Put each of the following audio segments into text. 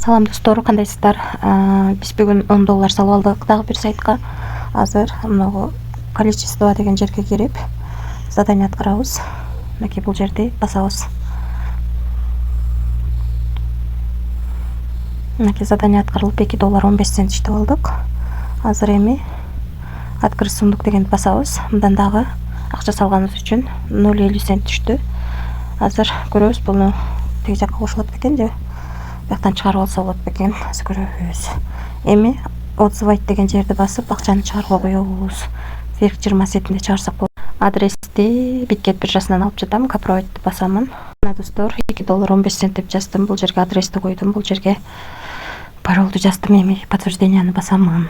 Салам достор, кандайсыздар? Биз бүгүн $10 салып алдык дагы бир сайтка. Азыр мына количество деген жерге кирип задание аткарабыз. Мынакей бул жерди басабыз. Мынакей задание аткарылып $2.15 иштеп алдык. Азыр эми открыть сундук дегенди басабыз. Мындан дагы акча салганыбыз үчүн 0.50 цент түштү. Азыр көрөбүз буну теги жакка кошулат бекен же бияктан чыгарып алса болот бекен. Азыр көрөбүз. Эми отзывайт деген жерди басып акчаны чыгарууга коебуз. Верх 20 сетинде чыгарсак болот. Адрести Биткет биржасынан алып жатам. Капровайтты басамын. Мына достор, $2.15 деп жаздым. Бул жерге адрести койдум. Бул жерге паролду жаздым. Эми подтвержденияны басамын.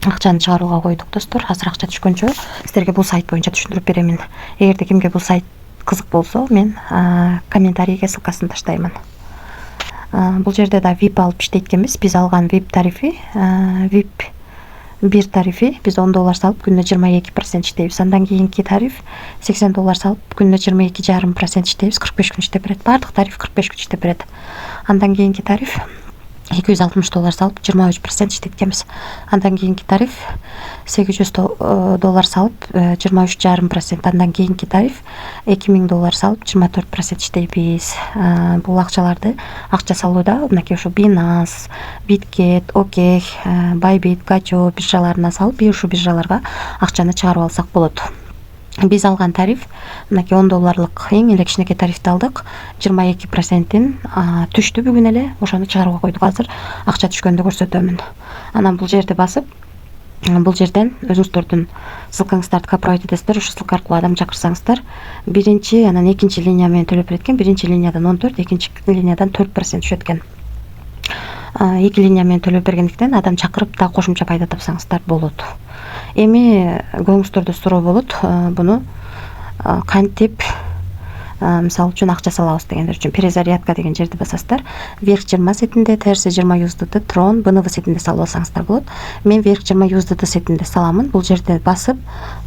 Акчаны чыгарууга койдук достор. Азыр акча түшкөнчө сиздерге бул сайт боюнча түшүндүрүп беремин. Эгерде кимге бул сайт кызык болсо, мен комментарийге ссылкасын таштаймын. Бул жерде да VIP алып иштейт экенбиз. Биз алган VIP тарифи, VIP 1 тарифи биз $10 салып күнүнө 22% иштейбиз. Андан кийинки тариф $80 салып күнүнө 22,5% иштейбиз. 45 күн иштеп берет. Бардык тариф 45 күн иштеп берет. Андан кийинки тариф $260 салып 23% иштейт экенбиз. Андан кийинки тариф $800 салып 23,5%. Андан кийинки тариф $2000 салып 24% иштейбиз. Бул акчаларды акча салууда мынакей ошо Binance, Bitkет, OKEX, Bybit, Gacho биржаларына салып, ушул биржаларга акчаны чыгарып алсак болот. Биз алган тариф мынакей $10 эң эле кичинекей тарифти алдык. 22%-ин түштү бүгүн эле. Ошону чыгарууга койдук. Азыр акча түшкөндө көрсөтөмүн. Анан бул жерди басып, бул жерден өзүңүздөрдүн ссылкаңыздарды капровайт этесиздер. Ошол ссылка аркылуу адам чакырсаңыздар, биринчи, анан экинчи линия менен төлөп берет экен. Биринчи линиядан 14, экинчи линиядан 4% түшөт экен. Эки линия менен төлөп бергендиктен адам чакырып да кошумча пайда тапсаңыздар болот. Эми көңүлүңүздөрдө суроо болот, буну кантип мисалы үчүн акча салабыз дегендер үчүн перезарядка деген жерди басасыздар. Верх 20 сетинде, терси 20 USDT, Tron, BNB сетинде салып алсаңыздар болот. Мен верх 20 USDT сетинде саламын. Бул жерде басып,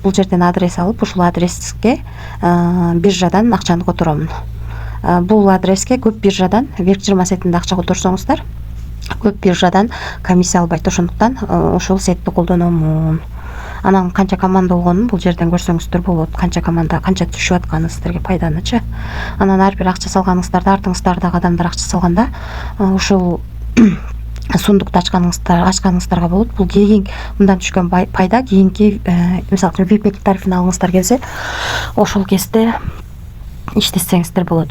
бул жерден адрес алып, ушул адреске биржадан акчаны которомун. Бул адреске көп биржадан верх 20 сетинде акча которсоңуздар, көп биржадан комиссия албайт. Ошондуктан ошол сетти колдономун. Анан канча команда болгонун бул жерден көрсөңүздөр болот. Канча команда, канча түшүп атканы сиздерге пайданычы. Анан ар бир акча салганыңыздарда, артыңыздардагы адамдар акча салганда, ушул сундукту ачканыңыздарга болот. Бул кийин мындан түшкөн пайда кийинки, мисалы үчүн VIP тарифин алгыңыздар келсе, ошол кезде иштетсеңиздер болот.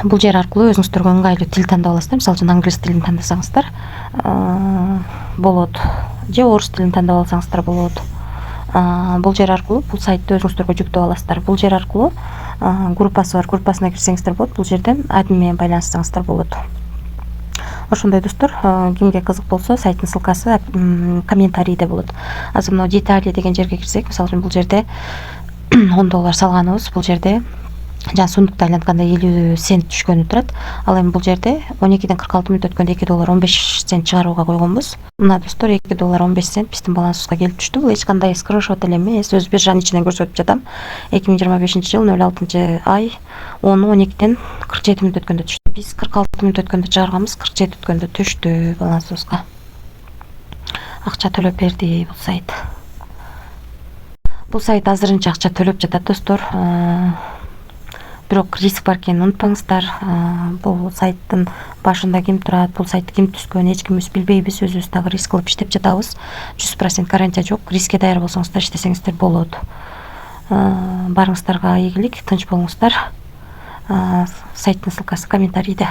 Бул жер аркылуу өзүңүздөргө ыңгайлуу тил тандап аласыздар. Мисалы үчүн англис тилин тандасаңыздар болот, же орус тилин тандап алсаңыздар болот. Бул жер аркылуу бул сайтты өзүңүздөргө жүктөп аласыздар. Бул жер аркылуу группасы бар, группасына кирсеңиздер болот. Бул жерден админ менен байланыссаңыздар болот. Ошондой достор, кимге кызык болсо, сайттын ссылкасы комментарийде болот. Азыр мына детали деген жерге кирсек, мисалы үчүн бул жерде $10 салганыбыз, бул жерде жана сундукта айлантканда 50 цент түшкөнү турат. Ал эми бул жерде 12ден 46 мүнөт өткөндө $2.15 чыгарууга койгонбуз. Мына достор, $2.15 биздин балансыбызга келип түштү. Бул эч кандай скриншот эле эмес, өз биржанын ичинен көрсөтүп жатам. 2025-жыл 06-ай 10-12ден 47 мүнөт өткөндө түштү. Биз 46 мүнөт өткөндө чыгарганбыз, 47 өткөндө түштү балансыбызга. Акча төлөп берди бул сайт. Бул сайт азырынча акча төлөп жатат достор. Бирок риск бар экенин унутпаңыздар. Бул сайттын башында ким турат, бул сайтты ким түзгөн, эч кимибиз билбейбиз. Өзүбүз дагы риск кылып иштеп жатабыз. 100% гарантия жок. Рискке даяр болсоңуздар иштесеңиздер болот. Барыңыздарга ийгилик, тынч болуңуздар. Сайттын ссылкасы комментарийде.